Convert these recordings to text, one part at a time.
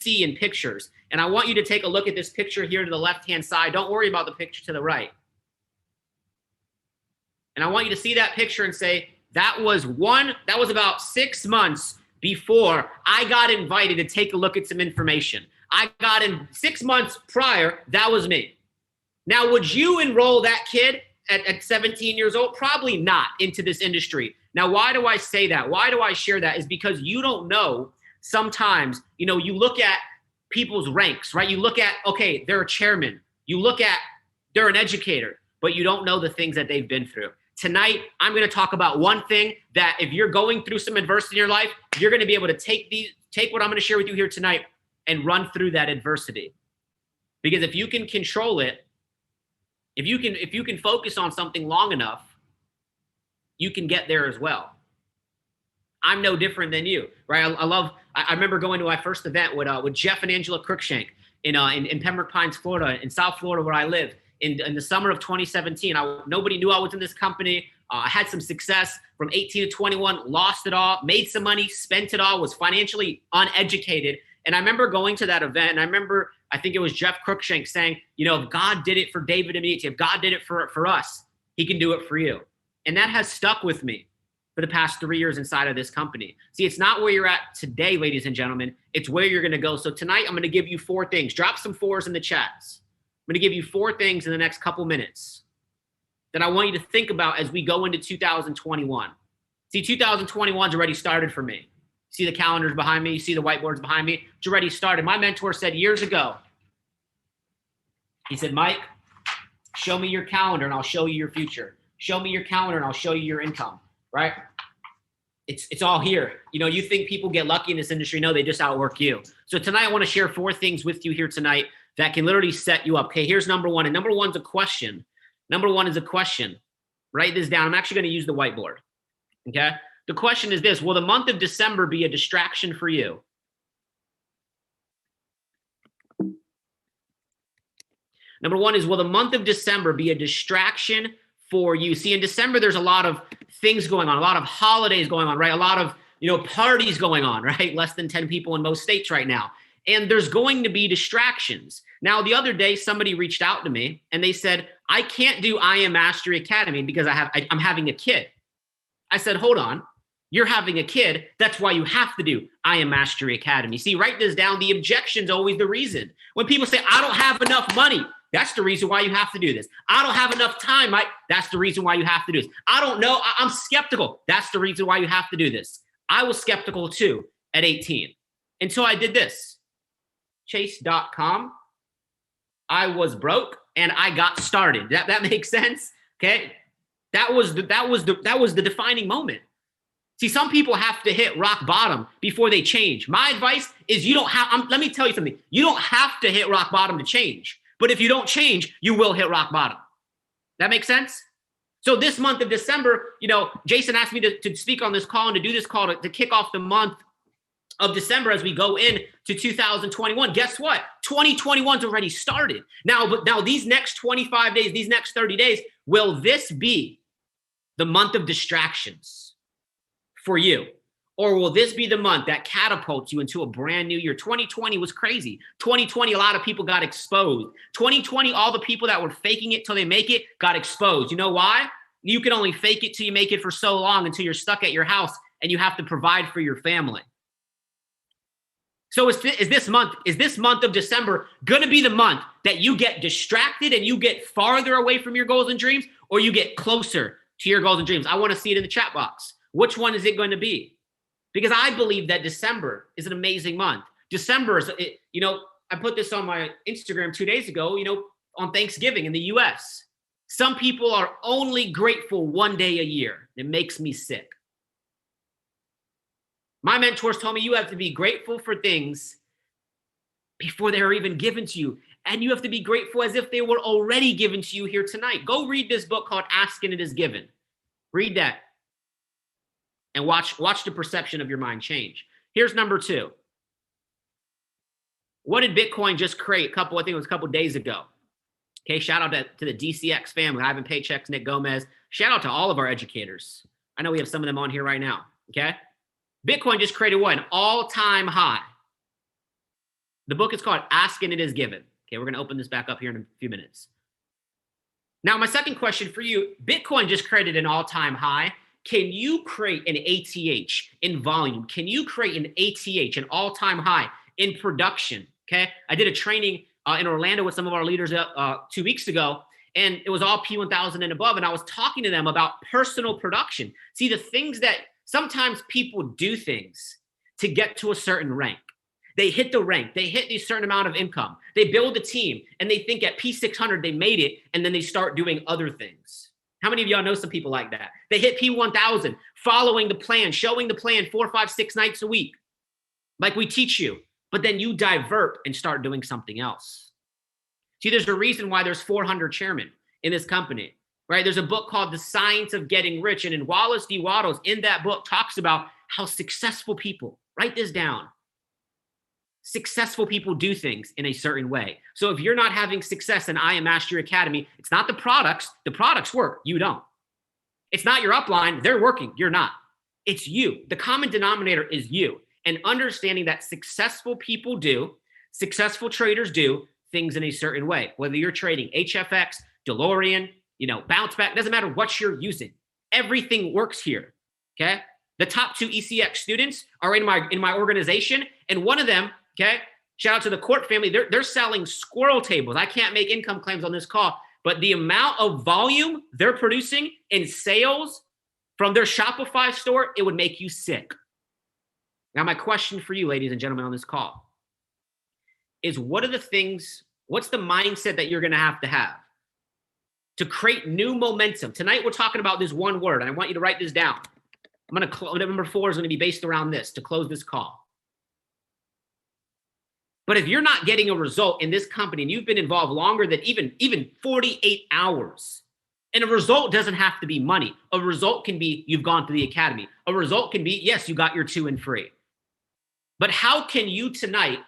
see in pictures. And I want you to take a look at this picture here to the left-hand side. Don't worry about the picture to the right. And I want you to see that picture and say, that was about 6 months before I got invited to take a look at some information. I got in 6 months prior, that was me. Now, would you enroll that kid at 17 years old? Probably not into this industry. Now, why do I say that? Why do I share that? Is because you don't know sometimes, you look at people's ranks, right? You look at, okay, they're a chairman. You look at, they're an educator, but you don't know the things that they've been through. Tonight, I'm going to talk about one thing that if you're going through some adversity in your life, you're going to be able to take what I'm going to share with you here tonight and run through that adversity. Because if you can control it, if you can focus on something long enough, you can get there as well. I'm no different than you, right? I remember going to my first event with Jeff and Angela Cruikshank in Pembroke Pines, Florida, in South Florida where I live. In the summer of 2017, nobody knew I was in this company. I had some success from 18 to 21, lost it all, made some money, spent it all, was financially uneducated. And I remember going to that event, and I think it was Jeff Cruikshank saying, if God did it for David and me, if God did it for us, he can do it for you. And that has stuck with me for the past 3 years inside of this company. See, it's not where you're at today, ladies and gentlemen. It's where you're going to go. So tonight, I'm going to give you 4 things. Drop some 4s in the chats. I'm going to give you 4 things in the next couple minutes that I want you to think about as we go into 2021. See, 2021's already started for me. See the calendars behind me? You see the whiteboards behind me? It's already started. My mentor said years ago, he said, Mike, show me your calendar and I'll show you your future. Show me your calendar and I'll show you your income, right? It's all here. You think people get lucky in this industry. No, they just outwork you. So tonight I want to share 4 things with you here tonight that can literally set you up. Okay, here's number 1. And number 1's a question. Number 1 is a question. Write this down. I'm actually going to use the whiteboard. Okay? The question is this: will the month of December be a distraction for you? Number 1 is, will the month of December be a distraction for you? See, in December, there's a lot of things going on, a lot of holidays going on, right? A lot of, parties going on, right? Less than 10 people in most states right now. And there's going to be distractions. Now, the other day, somebody reached out to me and they said, I can't do I Am Mastery Academy because I'm having a kid. I said, hold on. You're having a kid. That's why you have to do I Am Mastery Academy. See, write this down. The objection's always the reason. When people say, I don't have enough money, that's the reason why you have to do this. I don't have enough time, Mike. That's the reason why you have to do this. I don't know. I'm skeptical. That's the reason why you have to do this. I was skeptical too at 18 until I did this. Chase.com. I was broke and I got started. That makes sense. Okay. That was the defining moment. See, some people have to hit rock bottom before they change. My advice is let me tell you something. You don't have to hit rock bottom to change. But if you don't change, you will hit rock bottom. That makes sense? So this month of December, Jason asked me to speak on this call and to do this call to kick off the month of December as we go into 2021. Guess what? 2021's already started. Now these next 25 days, these next 30 days, will this be the month of distractions for you? Or will this be the month that catapults you into a brand new year? 2020 was crazy. 2020, a lot of people got exposed. 2020, all the people that were faking it till they make it got exposed. You know why? You can only fake it till you make it for so long until you're stuck at your house and you have to provide for your family. So is this month of December going to be the month that you get distracted and you get farther away from your goals and dreams, or you get closer to your goals and dreams? I want to see it in the chat box. Which one is it going to be? Because I believe that December is an amazing month. December is, I put this on my Instagram 2 days ago, on Thanksgiving in the US. Some people are only grateful one day a year. It makes me sick. My mentors told me you have to be grateful for things before they are even given to you. And you have to be grateful as if they were already given to you here tonight. Go read this book called Ask and It Is Given. Read that. And watch the perception of your mind change. Here's number 2. What did Bitcoin just create? I think it was a couple days ago. Okay, shout out to the DCX family, Ivan Paychecks, Nick Gomez. Shout out to all of our educators. I know we have some of them on here right now. Okay, Bitcoin just created what? An all-time high. The book is called Ask and It Is Given. Okay, we're going to open this back up here in a few minutes. Now, my second question for you, Bitcoin just created an all-time high. Can you create an ATH in volume? Can you create an ATH, an all-time high in production? Okay, I did a training in Orlando with some of our leaders 2 weeks ago, and it was all P1000 and above, and I was talking to them about personal production. See, the things that sometimes people do things to get to a certain rank. They hit the rank, they hit a certain amount of income, they build a team, and they think at P600 they made it, and then they start doing other things. How many of y'all know some people like that? They hit P1000, following the plan, showing the plan 4, 5, 6 nights a week, like we teach you, but then you divert and start doing something else. See, there's a reason why there's 400 chairmen in this company, right? There's a book called The Science of Getting Rich, and in Wallace D. Wattles, in that book, talks about how successful people, write this down, successful people do things in a certain way. So if you're not having success in I Am Mastery Academy, it's not the products work, you don't. It's not your upline, they're working, you're not. It's you. The common denominator is you. And understanding that successful people do, successful traders do things in a certain way. Whether you're trading HFX, DeLorean, bounce back, doesn't matter what you're using. Everything works here, okay? The top 2 ECX students are in my organization, and one of them, okay, shout out to the Court family, they're selling squirrel tables. I can't make income claims on this call, but the amount of volume they're producing in sales from their Shopify store, it would make you sick. Now, my question for you, ladies and gentlemen, on this call is what's the mindset that you're going to have to create new momentum? Tonight, we're talking about this one word, and I want you to write this down. Number 4 is going to be based around this to close this call. But if you're not getting a result in this company and you've been involved longer than even 48 hours, and a result doesn't have to be money. A result can be you've gone to the academy. A result can be, yes, you got your 2 and free. But how can you tonight,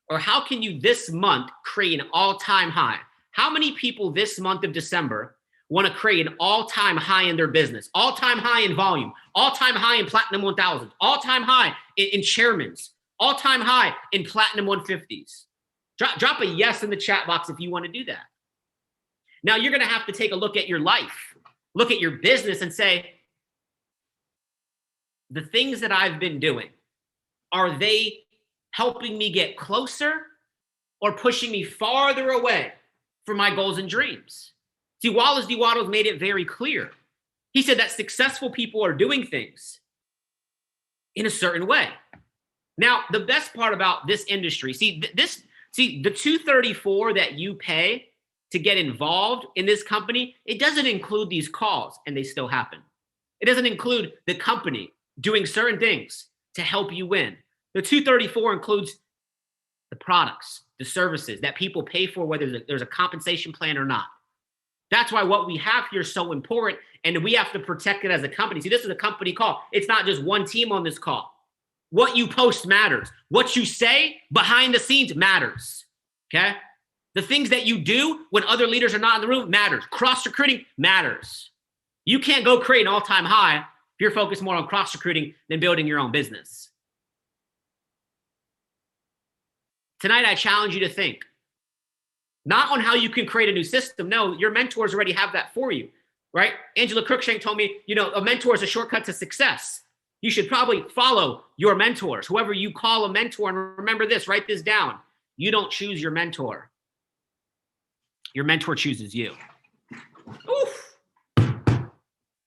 or how can you this month create an all-time high? How many people this month of December want to create an all-time high in their business, all-time high in volume, all-time high in Platinum 1000, all-time high in chairmans, all-time high in Platinum 150s? Drop a yes in the chat box if you want to do that. Now, you're going to have to take a look at your life, look at your business and say, the things that I've been doing, are they helping me get closer or pushing me farther away from my goals and dreams? See, Wallace D. Wattles made it very clear. He said that successful people are doing things in a certain way. Now, the best part about this industry, the $234 that you pay to get involved in this company, it doesn't include these calls, and they still happen. It doesn't include the company doing certain things to help you win. The $234 includes the products, the services that people pay for, whether there's a compensation plan or not. That's why what we have here is so important, and we have to protect it as a company. See, this is a company call. It's not just one team on this call. What you post matters. What you say behind the scenes matters, okay? The things that you do when other leaders are not in the room matters. Cross-recruiting matters. You can't go create an all-time high if you're focused more on cross-recruiting than building your own business. Tonight, I challenge you to think, not on how you can create a new system. No, your mentors already have that for you, right? Angela Cruikshank told me, a mentor is a shortcut to success. You should probably follow your mentors, whoever you call a mentor. And remember this, write this down. You don't choose your mentor. Your mentor chooses you. Oof.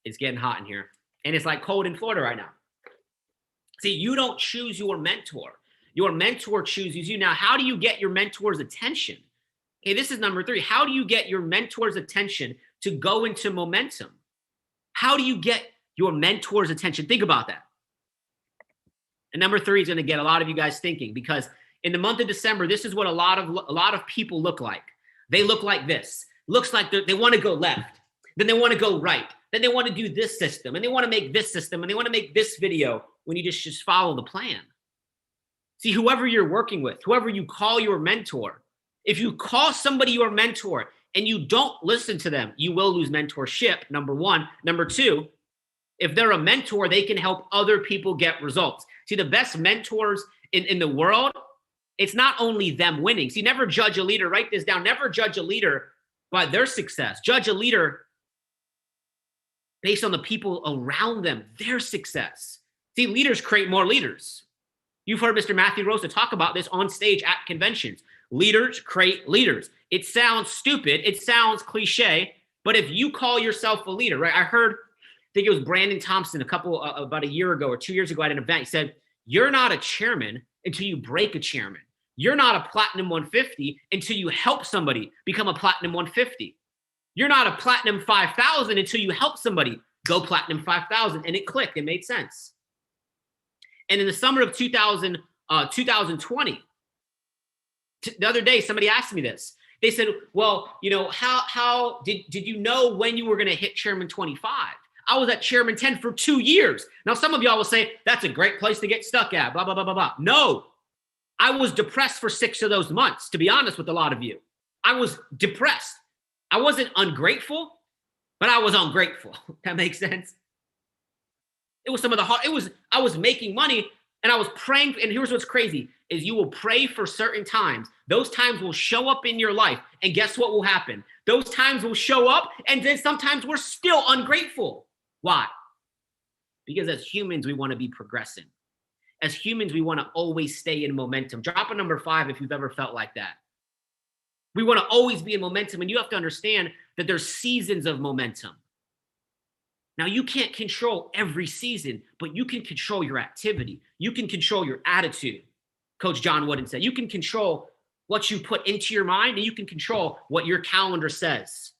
It's getting hot in here. And it's like cold in Florida right now. See, you don't choose your mentor. Your mentor chooses you. Now, how do you get your mentor's attention? Okay, this is number 3. How do you get your mentor's attention to go into momentum? How do you get your mentor's attention? Think about that. And number 3 is going to get a lot of you guys thinking, because in the month of December, this is what a lot of people look like. They look like this. Looks like they want to go left. Then they want to go right. Then they want to do this system. And they want to make this system. And they want to make this video, when you just follow the plan. See, whoever you're working with, whoever you call your mentor, if you call somebody your mentor and you don't listen to them, you will lose mentorship, number 1. Number 2, if they're a mentor, they can help other people get results. See, the best mentors in the world It's not only them winning. See, never judge a leader. Write this down. Never judge a leader by their success. Judge a leader based on the people around them, their success. See, leaders create more leaders. You've heard Mr. Matthew Rosa talk about this on stage at conventions. Leaders create leaders. It sounds stupid. It sounds cliche. But if you call yourself a leader, right? I think it was Brandon Thompson about a year ago or 2 years ago at an event. He said, you're not a chairman until you break a chairman. You're not a platinum 150 until you help somebody become a platinum 150. You're not a platinum 5,000 until you help somebody go platinum 5,000. And it clicked. It made sense. And in the summer of 2020, the other day, somebody asked me this. They said, well, how did you know when you were going to hit Chairman 25? I was at Chairman 10 for 2 years. Now, some of y'all will say, that's a great place to get stuck at, blah, blah, blah, blah, blah. No, I was depressed for 6 of those months, to be honest with a lot of you. I was depressed. I wasn't ungrateful, but I was ungrateful. That makes sense. It was some of the hard, I was making money and I was praying. And here's what's crazy is you will pray for certain times. Those times will show up in your life. And guess what will happen? Those times will show up. And then sometimes we're still ungrateful. Why? Because as humans, we want to be progressing. As humans, we want to always stay in momentum. Drop a number 5 if you've ever felt like that. We want to always be in momentum. And you have to understand that there's seasons of momentum. Now, you can't control every season, but you can control your activity. You can control your attitude. Coach John Wooden said, you can control what you put into your mind and you can control what your calendar says.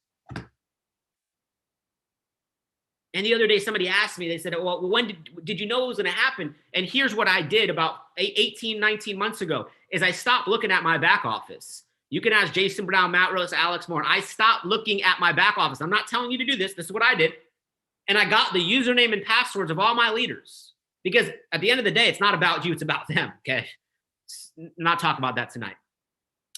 And the other day, somebody asked me, they said, well, when did you know it was going to happen? And here's what I did about 18, 19 months ago is I stopped looking at my back office. You can ask Jason Brown, Matt Rose, Alex Moore. I stopped looking at my back office. I'm not telling you to do this. This is what I did. And I got the username and passwords of all my leaders. Because at the end of the day, it's not about you, it's about them, okay? Not talk about that tonight.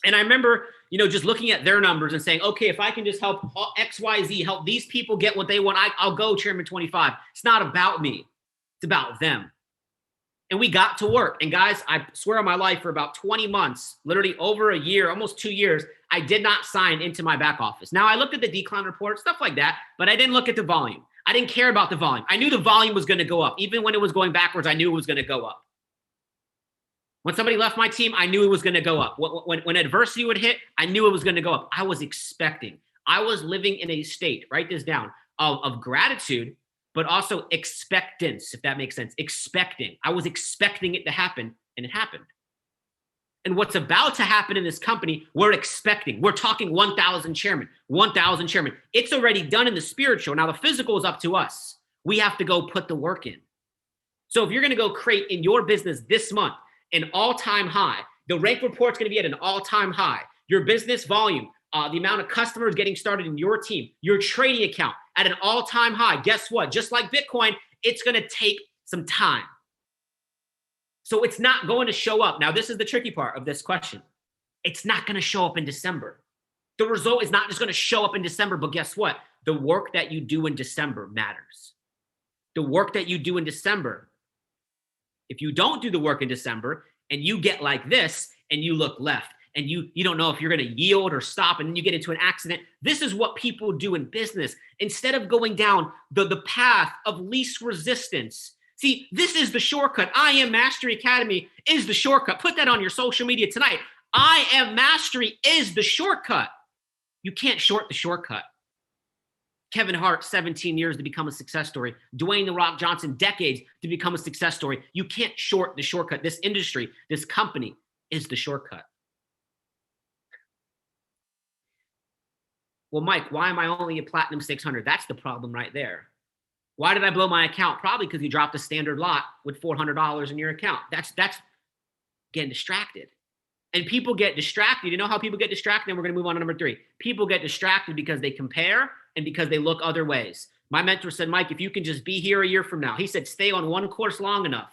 And I remember, just looking at their numbers and saying, okay, if I can just help XYZ, help these people get what they want, I'll go Chairman 25. It's not about me. It's about them. And we got to work. And guys, I swear on my life for about 20 months, literally over a year, almost 2 years, I did not sign into my back office. Now, I looked at the decline report, stuff like that, but I didn't look at the volume. I didn't care about the volume. I knew the volume was going to go up. Even when it was going backwards, I knew it was going to go up. When somebody left my team, I knew it was going to go up. When adversity would hit, I knew it was going to go up. I was expecting. I was living in a state, write this down, of gratitude, but also expectance, if that makes sense. Expecting. I was expecting it to happen, and it happened. And what's about to happen in this company, we're expecting. We're talking 1,000 chairman, 1,000 chairman. It's already done in the spiritual. Now, the physical is up to us. We have to go put the work in. So if you're going to go create in your business this month an all-time high, the rank report's going to be at an all-time high. Your business volume, the amount of customers getting started in your team, your trading account at an all-time high. Guess what? Just like Bitcoin, it's going to take some time. So it's not going to show up. Now, this is the tricky part of this question. It's not going to show up in December. The result is not just going to show up in December, but guess what? The work that you do in December matters. The work that you do in December, if you don't do the work in December and you get like this and you look left and you don't know if you're going to yield or stop and then you get into an accident, this is what people do in business. Instead of going down the path of least resistance, see, this is the shortcut. I Am Mastery Academy is the shortcut. Put that on your social media tonight. I Am Mastery is the shortcut. You can't short the shortcut. Kevin Hart, 17 years to become a success story. Dwayne "The Rock" Johnson, decades to become a success story. You can't short the shortcut. This industry, this company is the shortcut. Well, Mike, why am I only a platinum 600? That's the problem right there. Why did I blow my account? Probably because you dropped a standard lot with $400 in your account. That's getting distracted. And people get distracted. You know how people get distracted? And we're going to move on to number 3. People get distracted because they compare and because they look other ways. My mentor said, Mike, if you can just be here a year from now, he said, stay on one course long enough.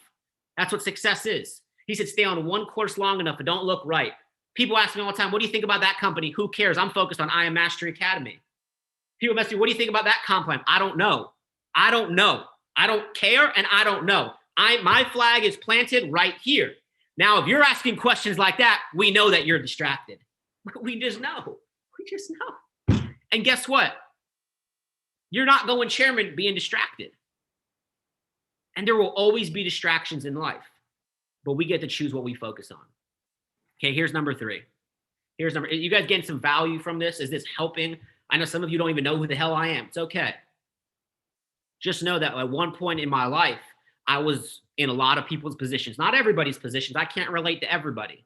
That's what success is. He said, stay on one course long enough and don't look right. People ask me all the time, what do you think about that company? Who cares? I'm focused on I Am Mastery Academy. People ask me, what do you think about that comp plan? I don't know. I don't know. I don't care, and I don't know. My flag is planted right here. Now, if you're asking questions like that, we know that you're distracted. We just know. We just know. And guess what? You're not going chairman being distracted. And there will always be distractions in life, but we get to choose what we focus on. Okay, here's number 3. You guys getting some value from this? Is this helping? I know some of you don't even know who the hell I am. It's okay. Just know that at one point in my life, I was in a lot of people's positions. Not everybody's positions. I can't relate to everybody,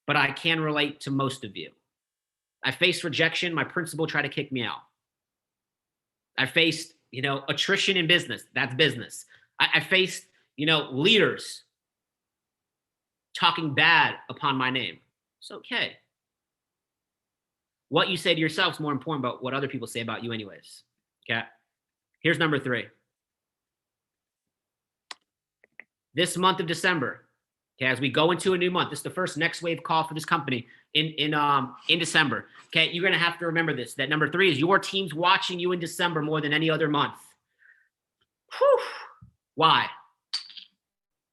but I can relate to most of you. I faced rejection. My principal tried to kick me out. I faced, attrition in business. That's business. I faced, leaders talking bad upon my name. It's okay. What you say to yourself is more important about what other people say about you anyways. Okay. Here's number 3. This month of December, okay, as we go into a new month, this is the first next wave call for this company in December. Okay, you're gonna have to remember this. That number 3 is your team's watching you in December more than any other month. Whew. Why?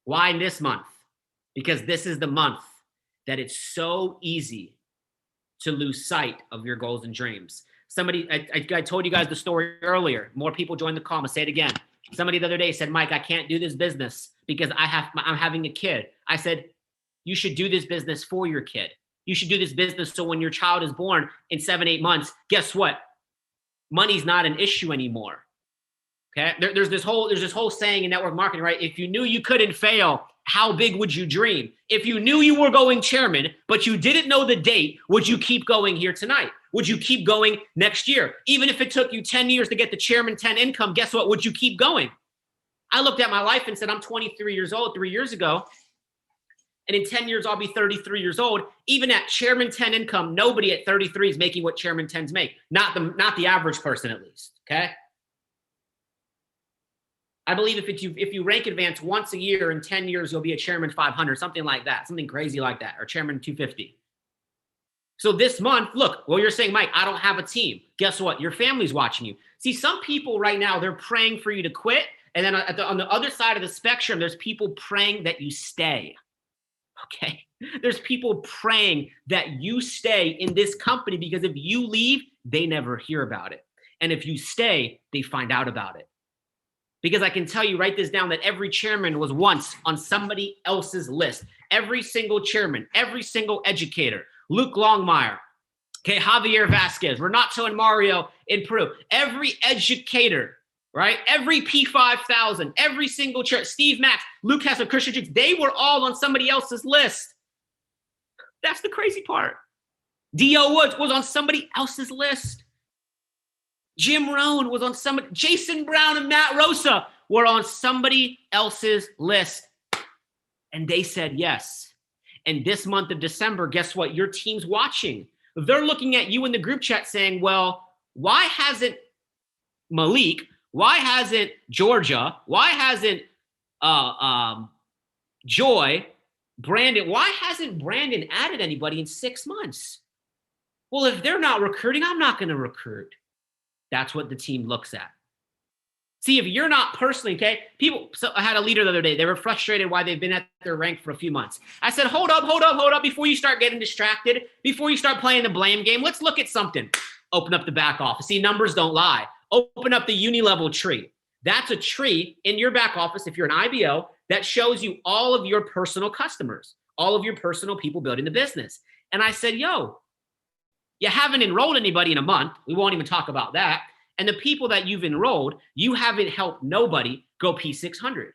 Why in this month? Because this is the month that it's so easy to lose sight of your goals and dreams. I told you guys the story earlier. More people joined the call. I'm gonna say it again. Somebody the other day said, Mike, I can't do this business because I'm having a kid. I said, you should do this business for your kid. You should do this business so when your child is born in 7-8 months, guess what? Money's not an issue anymore. Okay. There's this whole saying in network marketing, right? If you knew you couldn't fail, how big would you dream? If you knew you were going chairman, but you didn't know the date, would you keep going here tonight? Would you keep going next year? Even if it took you 10 years to get the chairman 10 income, guess what? Would you keep going? I looked at my life and said, I'm 23 years old 3 years ago. And in 10 years, I'll be 33 years old. Even at chairman 10 income, nobody at 33 is making what chairman 10s make. Not the average person, at least. Okay. I believe if you rank advance once a year, in 10 years, you'll be a chairman 500, something like that, something crazy like that, or chairman 250. So this month, look, well, you're saying, Mike, I don't have a team. Guess what? Your family's watching you. See, some people right now, they're praying for you to quit. And then on the other side of the spectrum, there's people praying that you stay. Okay. There's people praying that you stay in this company because if you leave, they never hear about it. And if you stay, they find out about it. Because I can tell you, write this down, that every chairman was once on somebody else's list. Every single chairman, every single educator, Luke Longmire, okay, Javier Vasquez, Renato and Mario in Peru, every educator, right? Every P5000, every single chair, Steve Max, Luke Hessel, Christian Jukes, they were all on somebody else's list. That's the crazy part. D.O. Woods was on somebody else's list. Jim Rohn was on somebody, Jason Brown and Matt Rosa were on somebody else's list. And they said yes. And this month of December, guess what? Your team's watching. They're looking at you in the group chat saying, well, why hasn't Malik, why hasn't Georgia, why hasn't Joy, Brandon, why hasn't Brandon added anybody in 6 months? Well, if they're not recruiting, I'm not going to recruit. That's what the team looks at. See, if you're not personally, okay, so I had a leader the other day. They were frustrated why they've been at their rank for a few months. I said, hold up. Before you start getting distracted, before you start playing the blame game, let's look at something. Open up the back office. See, numbers don't lie. Open up the uni-level tree. That's a tree in your back office, if you're an IBO, that shows you all of your personal customers, all of your personal people building the business. And I said, yo, you haven't enrolled anybody in a month. We won't even talk about that. And the people that you've enrolled, you haven't helped nobody go P600.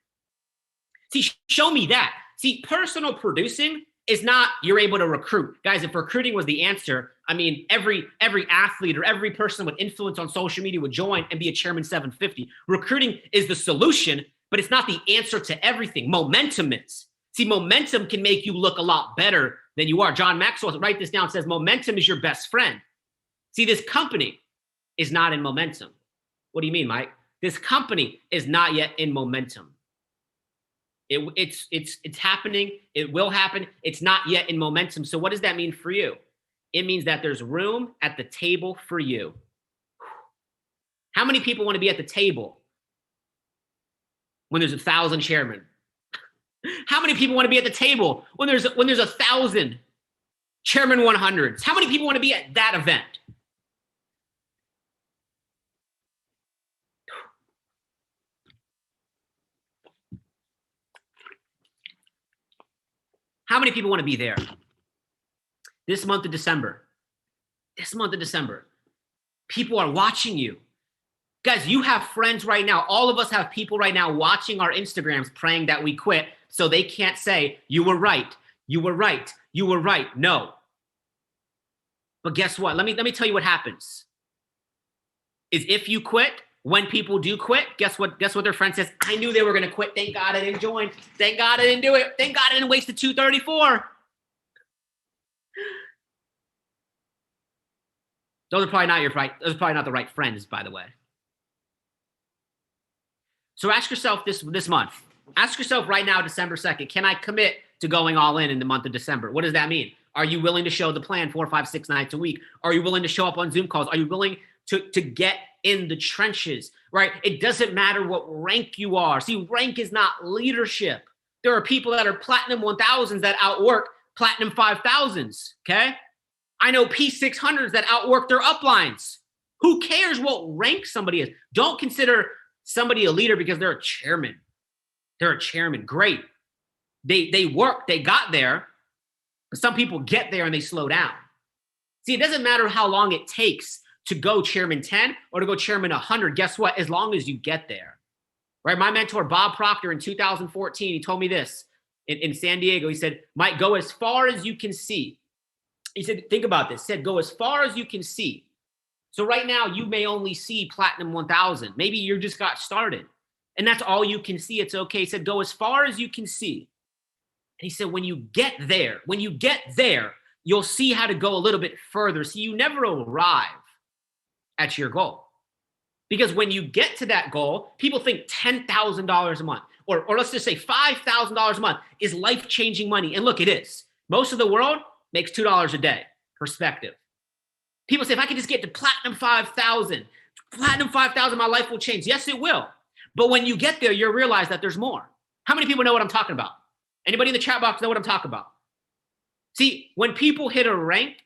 See, show me that. See, personal producing is not you're able to recruit. Guys, if recruiting was the answer, I mean, every athlete or every person with influence on social media would join and be a chairman 750. Recruiting is the solution, but it's not the answer to everything. Momentum is. See, momentum can make you look a lot better than you are. John Maxwell, write this down, says momentum is your best friend. See, this company is not in momentum. What do you mean, Mike? This company is not yet in momentum. It's happening. It will happen. It's not yet in momentum. So what does that mean for you? It means that there's room at the table for you. How many people want to be at the table when there's 1,000 chairmen? How many people want to be at the table when there's 1,000 Chairman 100s? How many people want to be at that event? How many people want to be there? This month of December. People are watching you. Guys, you have friends right now. All of us have people right now watching our Instagrams praying that we quit so they can't say, you were right, you were right, you were right. No. But guess what? Let me tell you what happens. Is if you quit, when people do quit, guess what their friend says? I knew they were going to quit. Thank God I didn't join. Thank God I didn't do it. Thank God I didn't waste the 234. Those are probably not the right friends, by the way. So ask yourself this month. Ask yourself right now, December 2nd, can I commit to going all in the month of December? What does that mean? Are you willing to show the plan 4, 5, 6 nights a week? Are you willing to show up on Zoom calls? Are you willing to get in the trenches, right? It doesn't matter what rank you are. See, rank is not leadership. There are people that are platinum 1000s that outwork platinum 5000s, okay? I know P600s that outwork their uplines. Who cares what rank somebody is? Don't consider somebody a leader because they're a chairman. They're a chairman. Great. They work, they got there. But some people get there and they slow down. See, it doesn't matter how long it takes to go chairman 10 or to go chairman 100. Guess what? As long as you get there, right? My mentor, Bob Proctor, in 2014, he told me this in San Diego. He said, Mike, go as far as you can see. He said, think about this. He said, go as far as you can see. So right now, you may only see platinum 1000. Maybe you just got started and that's all you can see. It's okay. He said, go as far as you can see. And he said, when you get there, you'll see how to go a little bit further. So you never arrive at your goal. Because when you get to that goal, people think $10,000 a month, or let's just say $5,000 a month is life-changing money. And look, it is. Most of the world makes $2 a day. Perspective. People say, if I could just get to platinum 5,000, my life will change. Yes, it will. But when you get there, you'll realize that there's more. How many people know what I'm talking about? Anybody in the chat box know what I'm talking about? See, when people hit a rank,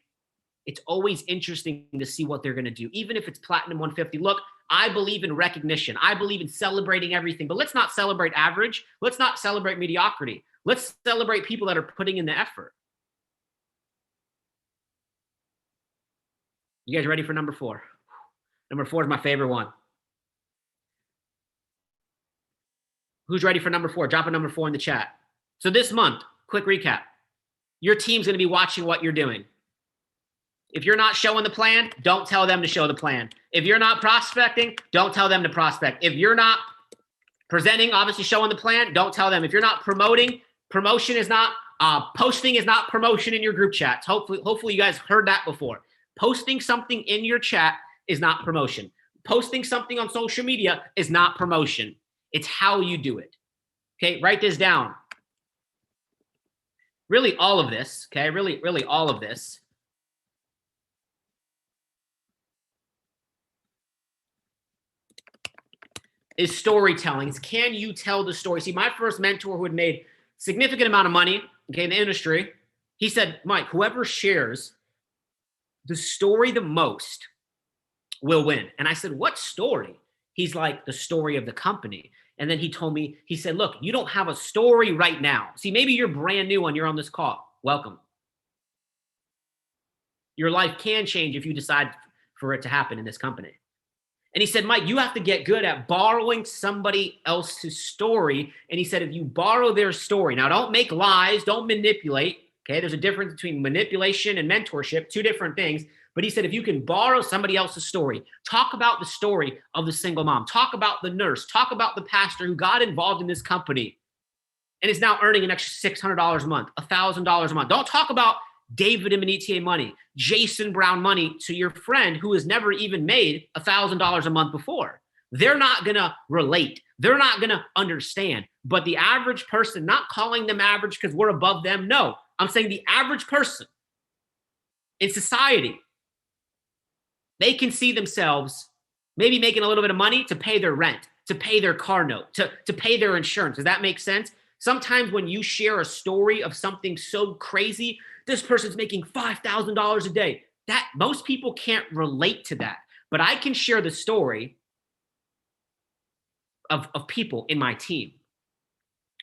it's always interesting to see what they're going to do, even if it's platinum 150. Look, I believe in recognition. I believe in celebrating everything, but let's not celebrate average. Let's not celebrate mediocrity. Let's celebrate people that are putting in the effort. You guys ready for number 4? Number 4 is my favorite one. Who's ready for number 4? Drop a number 4 in the chat. So this month, quick recap. Your team's going to be watching what you're doing. If you're not showing the plan, don't tell them to show the plan. If you're not prospecting, don't tell them to prospect. If you're not presenting, obviously showing the plan, don't tell them. If you're not promoting, promotion is not, posting is not promotion in your group chats. Hopefully you guys heard that before. Posting something in your chat is not promotion. Posting something on social media is not promotion. It's how you do it. Okay, write this down. Really all of this, okay, really all of this is storytelling. It's can you tell the story? See, my first mentor who had made significant amount of money, okay, in the industry, he said, Mike, whoever shares the story the most will win. And I said, what story? He's like, the story of the company. And then he told me, he said, look, you don't have a story right now. See, maybe you're brand new and you're on this call. Welcome. Your life can change if you decide for it to happen in this company. And he said, Mike, you have to get good at borrowing somebody else's story. And he said, if you borrow their story, now don't make lies, don't manipulate. Okay, there's a difference between manipulation and mentorship, two different things. But he said, if you can borrow somebody else's story, talk about the story of the single mom, talk about the nurse, talk about the pastor who got involved in this company and is now earning an extra $600 a month, $1,000 a month. Don't talk about David and Manitier money, Jason Brown money to your friend who has never even made $1,000 a month before. They're not going to relate. They're not going to understand. But the average person, not calling them average because we're above them. No, I'm saying the average person in society, they can see themselves maybe making a little bit of money to pay their rent, to pay their car note, to pay their insurance. Does that make sense? Sometimes when you share a story of something so crazy, this person's making $5,000 a day, that most people can't relate to that. But I can share the story of people in my team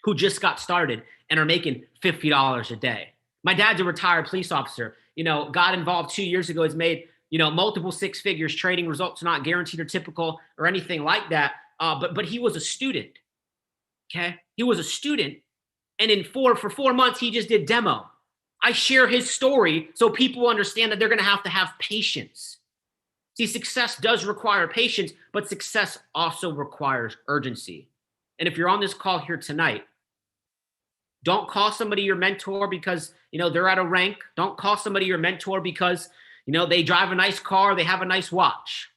who just got started and are making $50 a day. My dad's a retired police officer. Got involved 2 years ago, has made, multiple six figures, trading results not guaranteed or typical or anything like that. But he was a student. Okay. He was a student. And for 4 months, he just did demo. I share his story so people understand that they're going to have patience. See, success does require patience, but success also requires urgency. And if you're on this call here tonight, don't call somebody your mentor because, they're at a rank. Don't call somebody your mentor because, they drive a nice car, they have a nice watch.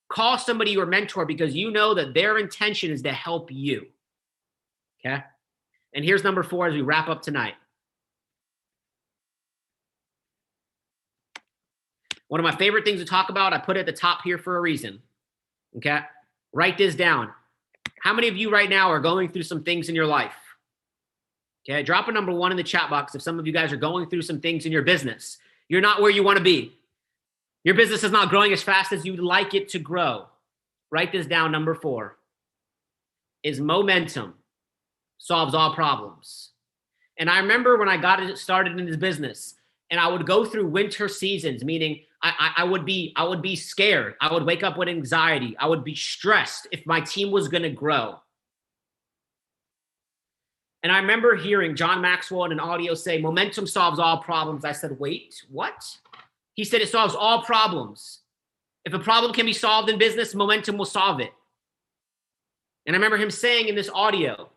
Call somebody your mentor because you know that their intention is to help you. Okay? And here's number 4 as we wrap up tonight. One of my favorite things to talk about, I put it at the top here for a reason. Okay? Write this down. How many of you right now are going through some things in your life? Okay, drop a number 1 in the chat box if some of you guys are going through some things in your business. You're not where you want to be. Your business is not growing as fast as you'd like it to grow. Write this down. Number 4 is momentum solves all problems. And I remember when I got started in this business and I would go through winter seasons, meaning I would be scared. I would wake up with anxiety. I would be stressed if my team was going to grow. And I remember hearing John Maxwell in an audio say, momentum solves all problems. I said, wait, what? He said it solves all problems. If a problem can be solved in business, momentum will solve it. And I remember him saying in this audio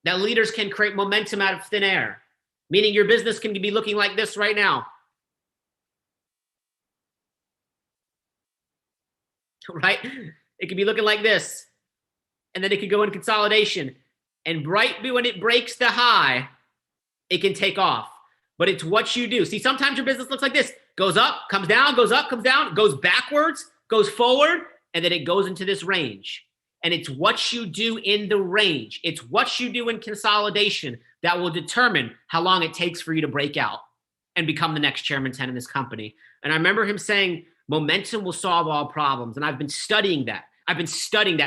that leaders can create momentum out of thin air, meaning your business can be looking like this right now. Right? It could be looking like this. And then it could go in consolidation. And right when it breaks the high, it can take off. But it's what you do. See, sometimes your business looks like this. Goes up, comes down, goes up, comes down, goes backwards, goes forward, and then it goes into this range. And it's what you do in the range. It's what you do in consolidation that will determine how long it takes for you to break out and become the next chairman 10 in this company. And I remember him saying, momentum will solve all problems. And I've been studying that.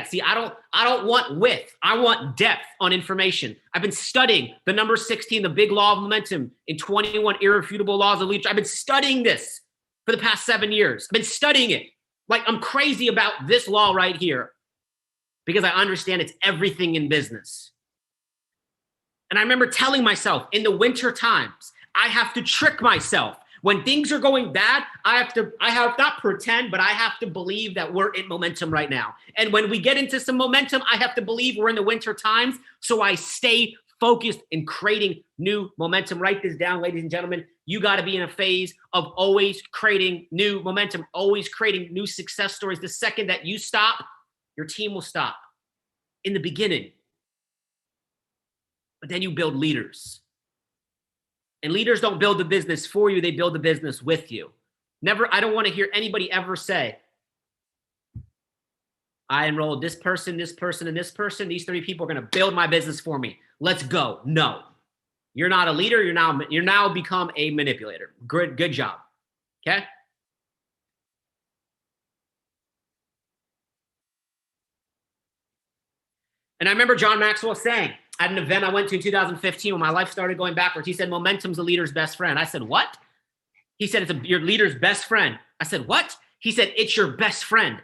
See, I don't want width. I want depth on information. I've been studying the number 16, the big law of momentum in 21 irrefutable laws of leadership. I've been studying this for the past 7 years. I've been studying it. Like I'm crazy about this law right here because I understand it's everything in business. And I remember telling myself in the winter times, I have to trick myself. When things are going bad, I have not pretend, but I have to believe that we're in momentum right now. And when we get into some momentum, I have to believe we're in the winter times. So I stay focused in creating new momentum. Write this down, ladies and gentlemen. You got to be in a phase of always creating new momentum, always creating new success stories. The second that you stop, your team will stop in the beginning. But then you build leaders. And leaders don't build the business for you. They build the business with you. I don't want to hear anybody ever say, I enrolled this person, and this person. These 3 people are going to build my business for me. Let's go. No, you're not a leader. You're now become a manipulator. Good job. Okay. And I remember John Maxwell saying, at an event I went to in 2015 when my life started going backwards, he said, momentum's a leader's best friend. I said, what? He said, it's your leader's best friend. I said, what? He said, it's your best friend.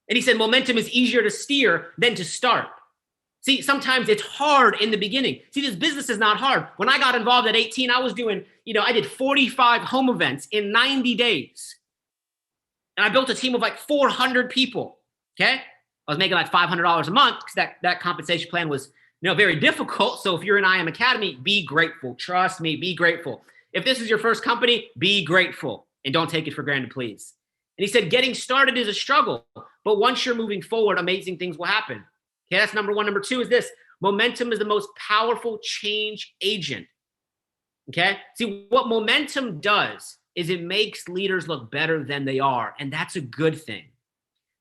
And he said, momentum is easier to steer than to start. See, sometimes it's hard in the beginning. See, this business is not hard. When I got involved at 18, I was doing, I did 45 home events in 90 days. And I built a team of like 400 people, okay? I was making like $500 a month because that compensation plan was very difficult. So if you're in IM Academy, be grateful. Trust me, be grateful. If this is your first company, be grateful and don't take it for granted, please. And he said, getting started is a struggle, but once you're moving forward, amazing things will happen. Okay, that's number 1. Number 2 is this. Momentum is the most powerful change agent. Okay, see what momentum does is it makes leaders look better than they are. And that's a good thing.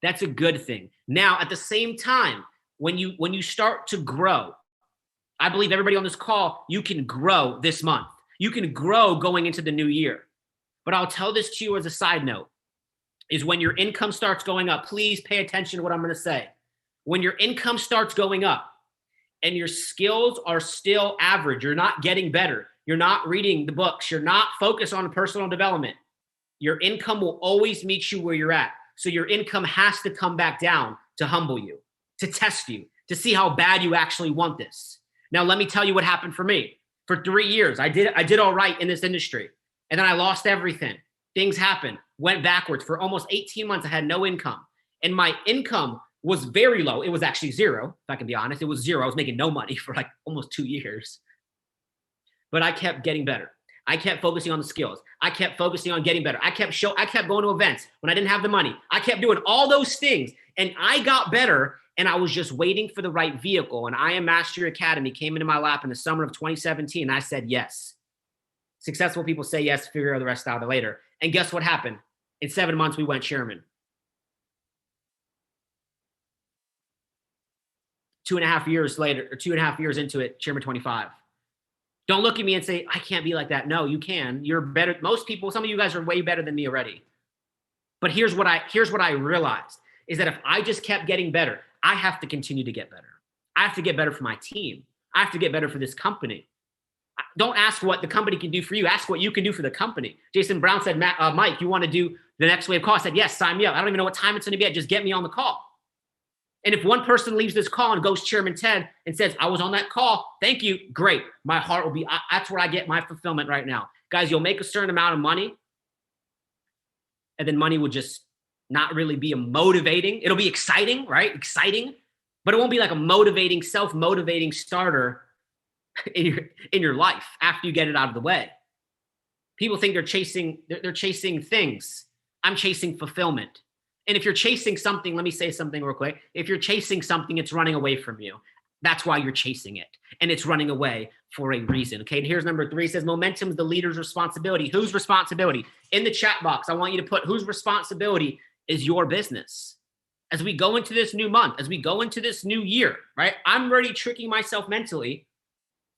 That's a good thing. Now, at the same time, when you start to grow, I believe everybody on this call, you can grow this month. You can grow going into the new year. But I'll tell this to you as a side note, is when your income starts going up, please pay attention to what I'm going to say. When your income starts going up and your skills are still average, you're not getting better, you're not reading the books, you're not focused on personal development, your income will always meet you where you're at. So your income has to come back down to humble you, to test you, to see how bad you actually want this. Now, let me tell you what happened for me. For 3 years, I did all right in this industry. And then I lost everything. Things happened, went backwards. For almost 18 months, I had no income. And my income was very low. It was actually zero, if I can be honest. It was zero. I was making no money for like almost 2 years. But I kept getting better. I kept focusing on the skills. I kept focusing on getting better. I kept going to events when I didn't have the money. I kept doing all those things. And I got better. And I was just waiting for the right vehicle. And I Am Mastery Academy came into my lap in the summer of 2017. And I said yes. Successful people say yes, figure the rest out later. And guess what happened? In 7 months, we went chairman. 2.5 years later, or 2.5 years into it, chairman 25. Don't look at me and say, I can't be like that. No, you can. You're better. Most people, some of you guys are way better than me already. But here's what I realized is that if I just kept getting better, I have to continue to get better. I have to get better for my team. I have to get better for this company. Don't ask what the company can do for you. Ask what you can do for the company. Jason Brown said, Mike, you want to do the next wave call? I said, yes, sign me up. I don't even know what time it's going to be at. Just get me on the call. And if one person leaves this call and goes Chairman Ted and says, I was on that call, thank you, great. My heart will be, that's where I get my fulfillment right now. Guys, you'll make a certain amount of money, and then money will just not really be a motivating. It'll be exciting, right? Exciting, but it won't be like a motivating, self-motivating starter in your life after you get it out of the way. People think they're chasing things. I'm chasing fulfillment. And if you're chasing something, let me say something real quick. If you're chasing something, it's running away from you. That's why you're chasing it. And it's running away for a reason. Okay, and here's number 3. It says momentum is the leader's responsibility. Whose responsibility? In the chat box, I want you to put whose responsibility is your business. As we go into this new month, as we go into this new year, right? I'm already tricking myself mentally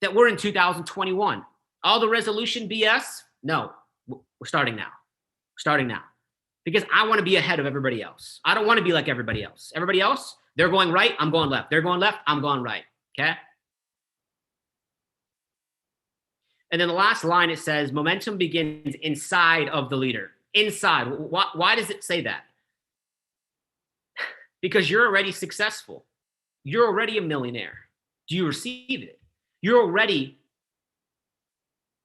that we're in 2021. All the resolution BS, no, we're starting now. Starting now. Because I want to be ahead of everybody else. I don't want to be like everybody else. Everybody else, they're going right, I'm going left. They're going left, I'm going right. Okay? And then the last line, it says, momentum begins inside of the leader. Inside. Why does it say that? Because you're already successful. You're already a millionaire. Do you receive it? You're already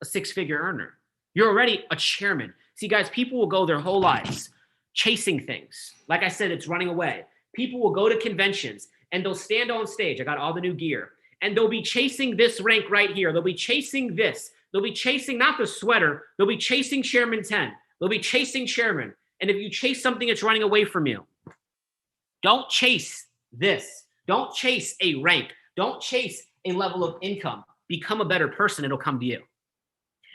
a 6-figure earner. You're already a chairman. See, guys, people will go their whole lives chasing things. Like I said, it's running away. People will go to conventions and they'll stand on stage. I got all the new gear. And they'll be chasing this rank right here. They'll be chasing this. They'll be chasing not the sweater. They'll be chasing Chairman 10. They'll be chasing chairman. And if you chase something, it's running away from you. Don't chase this. Don't chase a rank. Don't chase a level of income. Become a better person. It'll come to you.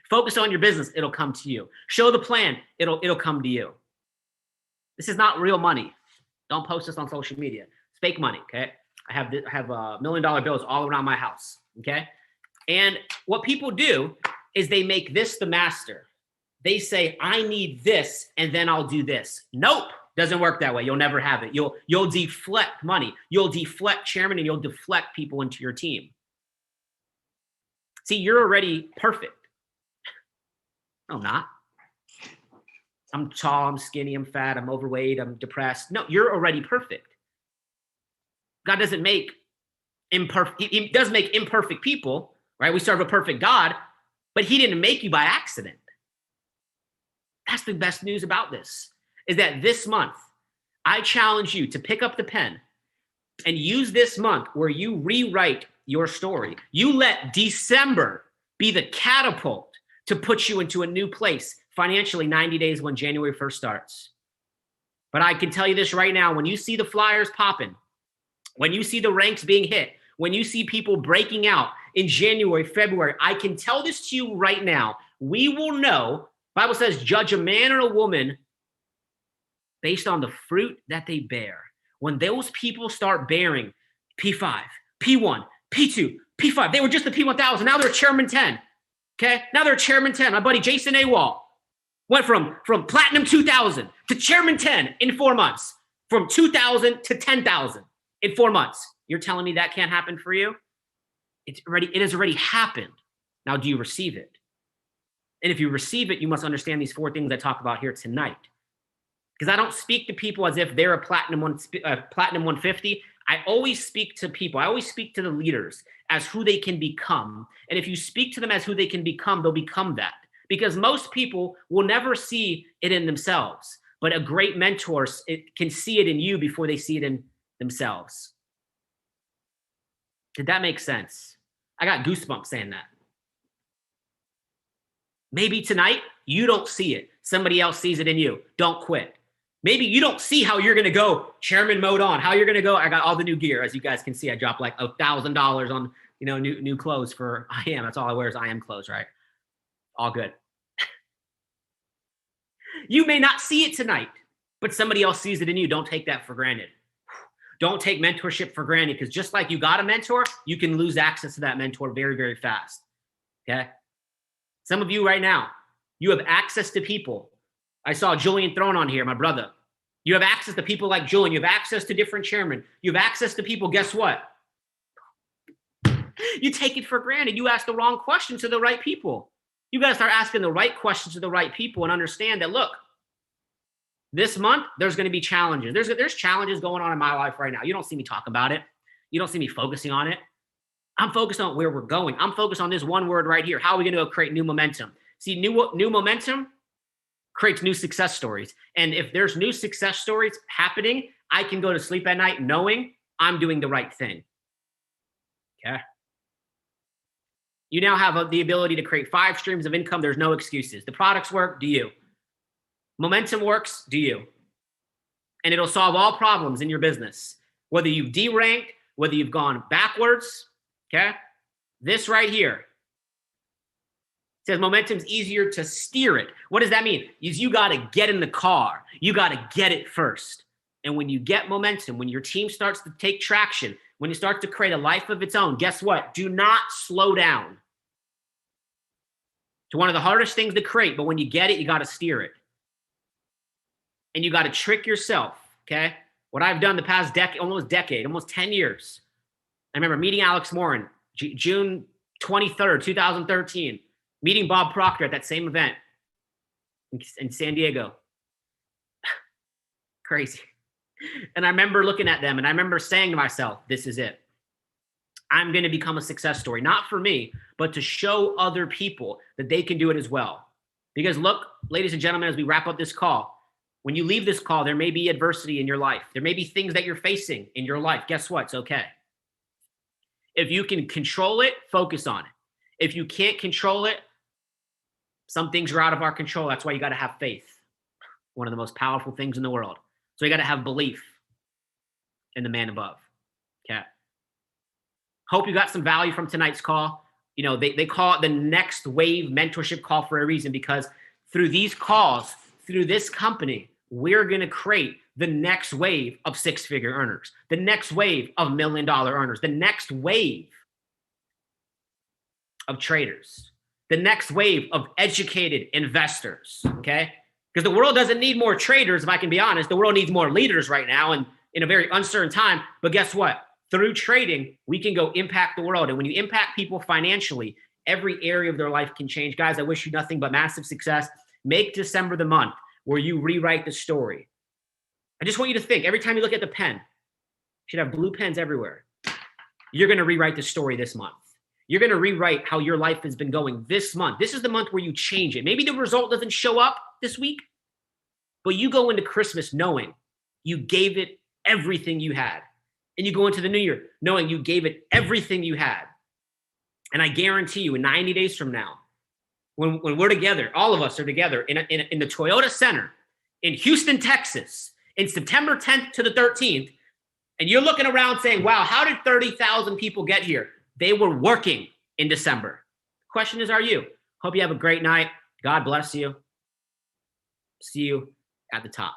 Focus on your business. It'll come to you. Show the plan. It'll come to you. This is not real money. Don't post this on social media. It's fake money. Okay. I have $1 million bills all around my house. Okay. And what people do is they make this the master. They say, I need this, and then I'll do this. Nope. Doesn't work that way. You'll never have it. You'll deflect money. You'll deflect chairman, and you'll deflect people into your team. See, you're already perfect. No, I'm not. I'm tall, I'm skinny, I'm fat, I'm overweight, I'm depressed. No, you're already perfect. God doesn't make imperfect. He does make imperfect people, right? We serve a perfect God, but he didn't make you by accident. That's the best news about this, is that this month, I challenge you to pick up the pen and use this month where you rewrite your story. You let December be the catapult to put you into a new place financially 90 days when January 1st starts. But I can tell you this right now, when you see the flyers popping, when you see the ranks being hit, when you see people breaking out in January, February, I can tell this to you right now. We will know, Bible says, judge a man or a woman based on the fruit that they bear. When those people start bearing P5, P1, P2, P5. They were just the P1000. Now they're chairman 10. Okay. Now they're chairman 10. My buddy Jason AWOL went from platinum 2000 to chairman 10 in 4 months, from 2000 to 10,000 in 4 months. You're telling me that can't happen for you? It has already happened. Now, do you receive it? And if you receive it, you must understand these 4 things I talk about here tonight. Because I don't speak to people as if they're a platinum 150. I always speak to people. I always speak to the leaders as who they can become. And if you speak to them as who they can become, they'll become that. Because most people will never see it in themselves. But a great mentor can see it in you before they see it in themselves. Did that make sense? I got goosebumps saying that. Maybe tonight you don't see it. Somebody else sees it in you. Don't quit. Maybe you don't see how you're going to go chairman mode on, how you're going to go. I got all the new gear. As you guys can see, I dropped like $1,000 on, new clothes for IM. That's all I wear is IM clothes, right? All good. You may not see it tonight, but somebody else sees it in you. Don't take that for granted. Don't take mentorship for granted, because just like you got a mentor, you can lose access to that mentor very, very fast. Okay. Some of you right now, you have access to people. I saw Julian thrown on here, my brother. You have access to people like Julian. You have access to different chairmen. You have access to people. Guess what? You take it for granted. You ask the wrong questions to the right people. You got to start asking the right questions to the right people and understand that, look, this month, there's going to be challenges. There's challenges going on in my life right now. You don't see me talk about it. You don't see me focusing on it. I'm focused on where we're going. I'm focused on this one word right here. How are we going to create new momentum? See, new momentum creates new success stories. And if there's new success stories happening, I can go to sleep at night knowing I'm doing the right thing. Okay. You now have the ability to create 5 streams of income. There's no excuses. The products work. Do you? Momentum works. Do you? And it'll solve all problems in your business. Whether you've deranked, whether you've gone backwards. Okay. This right here says momentum's easier to steer it. What does that mean? Is you got to get in the car. You got to get it first. And when you get momentum, when your team starts to take traction, when it starts to create a life of its own, guess what? Do not slow down. It's one of the hardest things to create, but when you get it, you got to steer it. And you got to trick yourself, okay? What I've done the past almost 10 years. I remember meeting Alex Morin, June 23rd, 2013, meeting Bob Proctor at that same event in San Diego. Crazy. And I remember looking at them and I remember saying to myself, this is it. I'm going to become a success story, not for me, but to show other people that they can do it as well. Because look, ladies and gentlemen, as we wrap up this call, when you leave this call, there may be adversity in your life. There may be things that you're facing in your life. Guess what? It's okay. If you can control it, focus on it. If you can't control it, some things are out of our control. That's why you got to have faith. One of the most powerful things in the world. So you got to have belief in the man above. Okay. Hope you got some value from tonight's call. You know, they call it the next wave mentorship call for a reason, because through these calls, through this company, we're going to create the next wave of 6-figure earners, the next wave of $1 million earners, the next wave of traders, the next wave of educated investors, okay? Because the world doesn't need more traders, if I can be honest. The world needs more leaders right now and in a very uncertain time. But guess what? Through trading, we can go impact the world. And when you impact people financially, every area of their life can change. Guys, I wish you nothing but massive success. Make December the month where you rewrite the story. I just want you to think, every time you look at the pen, you should have blue pens everywhere. You're going to rewrite the story this month. You're going to rewrite how your life has been going this month. This is the month where you change it. Maybe the result doesn't show up this week, but you go into Christmas knowing you gave it everything you had. And you go into the new year knowing you gave it everything you had. And I guarantee you, in 90 days from now, when we're together, all of us are together in the Toyota Center in Houston, Texas, in September 10th to the 13th, and you're looking around saying, wow, how did 30,000 people get here? They were working in December. Question is, are you? Hope you have a great night. God bless you. See you at the top.